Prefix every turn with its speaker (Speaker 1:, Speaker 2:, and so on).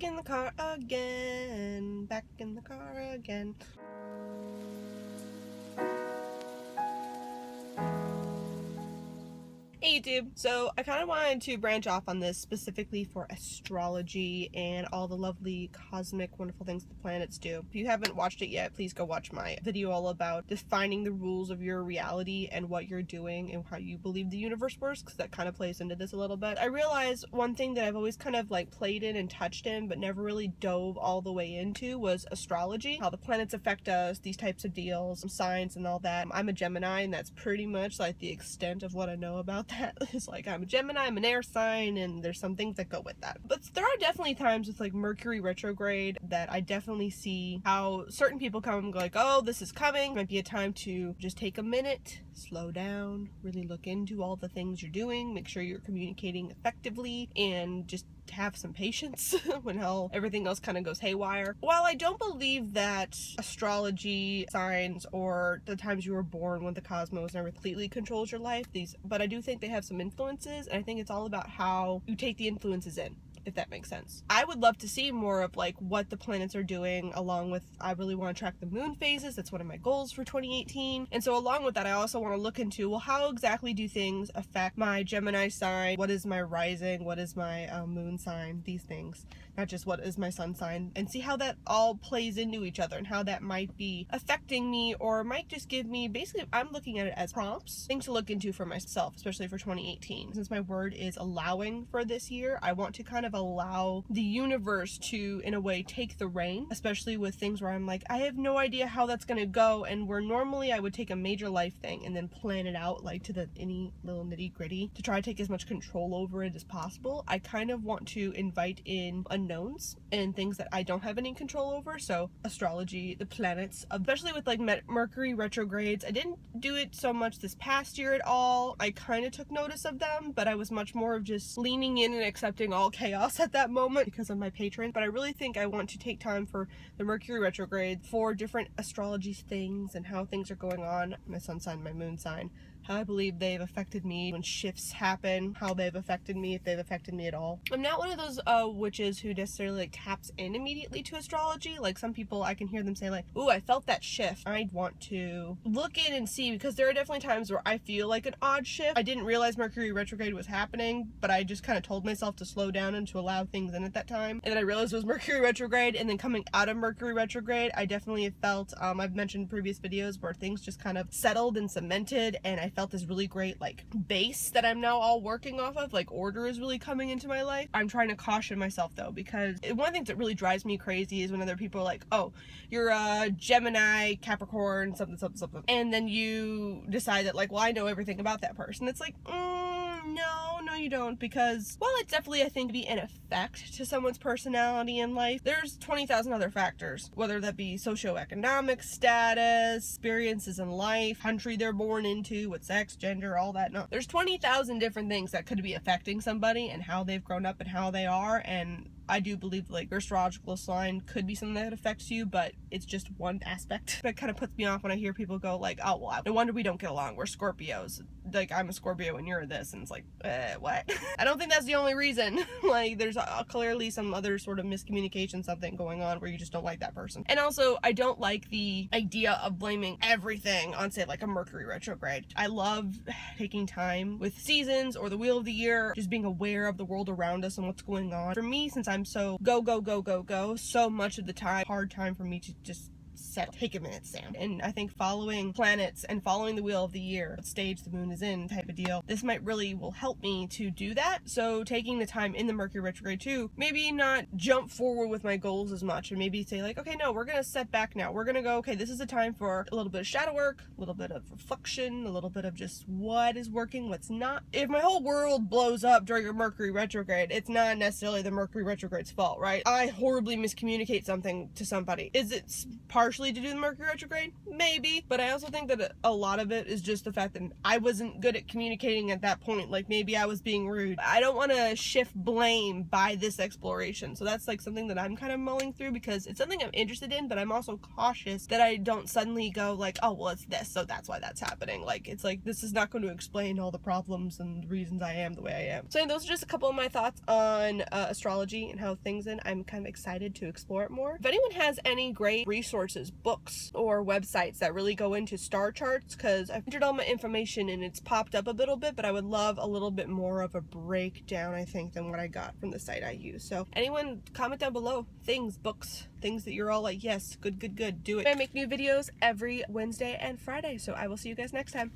Speaker 1: in the car again, back in the car again. Hey YouTube! So I kind of wanted to branch off on this specifically for astrology and all the lovely cosmic wonderful things the planets do. If you haven't watched it yet, please go watch my video all about defining the rules of your reality and what you're doing and how you believe the universe works, because that kind of plays into this a little bit. I realized one thing that I've always kind of like played in and touched in but never really dove all the way into was astrology, how the planets affect us, these types of deals, signs and all that. I'm a Gemini, and that's pretty much like the extent of what I know about that. Is like, I'm a Gemini, I'm an air sign, and there's some things that go with that. But there are definitely times with like Mercury retrograde that I definitely see how certain people come and go like, oh, this is coming. Might be a time to just take a minute, slow down, really look into all the things you're doing, make sure you're communicating effectively, and just have some patience when everything else kind of goes haywire. While I don't believe that astrology, signs, or the times you were born when the cosmos never completely controls your life, but I do think they have some influences, and I think it's all about how you take the influences in, if that makes sense. I would love to see more of like what the planets are doing, along with, I really want to track the moon phases. That's one of my goals for 2018. And so along with that, I also want to look into, well, how exactly do things affect my Gemini sign? What is my rising? What is my moon sign? These things, not just what is my sun sign, and see how that all plays into each other and how that might be affecting me, or might just give me, basically, I'm looking at it as prompts, things to look into for myself, especially for 2018. Since my word is allowing for this year, I want to kind of allow the universe to, in a way, take the reign, especially with things where I'm like, I have no idea how that's going to go, and where normally I would take a major life thing and then plan it out like to any little nitty gritty to try to take as much control over it as possible. I kind of want to invite in unknowns and things that I don't have any control over. So astrology, the planets, especially with like Mercury retrogrades, I didn't do it so much this past year at all. I kind of took notice of them, but I was much more of just leaning in and accepting all chaos at that moment because of my patron. But I really think I want to take time for the Mercury retrograde, for different astrology things and how things are going on, my sun sign, my moon sign, how I believe they've affected me when shifts happen, how they've affected me, if they've affected me at all. I'm not one of those witches who necessarily like taps in immediately to astrology. Like some people, I can hear them say like, ooh, I felt that shift. I'd want to look in and see, because there are definitely times where I feel like an odd shift. I didn't realize Mercury retrograde was happening, but I just kind of told myself to slow down and to allow things in at that time. And then I realized it was Mercury retrograde, and then coming out of Mercury retrograde, I definitely have felt, I've mentioned in previous videos where things just kind of settled and cemented, and I felt this really great like base that I'm now all working off of, like order is really coming into my life. I'm trying to caution myself though, because one of the things that really drives me crazy is when other people are like, oh, you're a Gemini, Capricorn, something, and then you decide that like, well, I know everything about that person. It's like, no, you don't, because while it's definitely, I think, be an effect to someone's personality in life, there's 20,000 other factors, whether that be socioeconomic status, experiences in life, country they're born into, what sex, gender, all that. No, there's 20,000 different things that could be affecting somebody and how they've grown up and how they are. And I do believe like your astrological sign could be something that affects you, but it's just one aspect. That kind of puts me off when I hear people go like, oh, well, no wonder we don't get along, we're Scorpios. Like, I'm a Scorpio and you're this, and it's like, what? I don't think that's the only reason. Like, there's clearly some other sort of miscommunication, something going on where you just don't like that person. And also, I don't like the idea of blaming everything on, say, like a Mercury retrograde. I love taking time with seasons or the wheel of the year, just being aware of the world around us and what's going on. For me, since I'm so go, so much of the time, hard time for me to just take a minute, Sam. And I think following planets and following the wheel of the year, what stage the moon is in type of deal, this might really will help me to do that. So taking the time in the Mercury retrograde too, maybe not jump forward with my goals as much, and maybe say like, okay, no, we're gonna set back now. We're gonna go, okay, this is a time for a little bit of shadow work, a little bit of reflection, a little bit of just what is working, what's not. If my whole world blows up during a Mercury retrograde, it's not necessarily the Mercury retrograde's fault, right? I horribly miscommunicate something to somebody. Is it partially partially to do with Mercury retrograde? Maybe. But I also think that a lot of it is just the fact that I wasn't good at communicating at that point. Like, maybe I was being rude. I don't want to shift blame by this exploration. So that's like something that I'm kind of mulling through, because it's something I'm interested in, but I'm also cautious that I don't suddenly go like, oh, well, it's this, so that's why that's happening. Like, it's like, this is not going to explain all the problems and reasons I am the way I am. So those are just a couple of my thoughts on astrology and how things in. I'm kind of excited to explore it more. If anyone has any great resources, books, or websites that really go into star charts, because I've entered all my information and it's popped up a little bit, but I would love a little bit more of a breakdown, I think, than what I got from the site I use. So anyone, comment down below things, books, things that you're all like, yes, good, do it. I make new videos every Wednesday and Friday, so I will see you guys next time.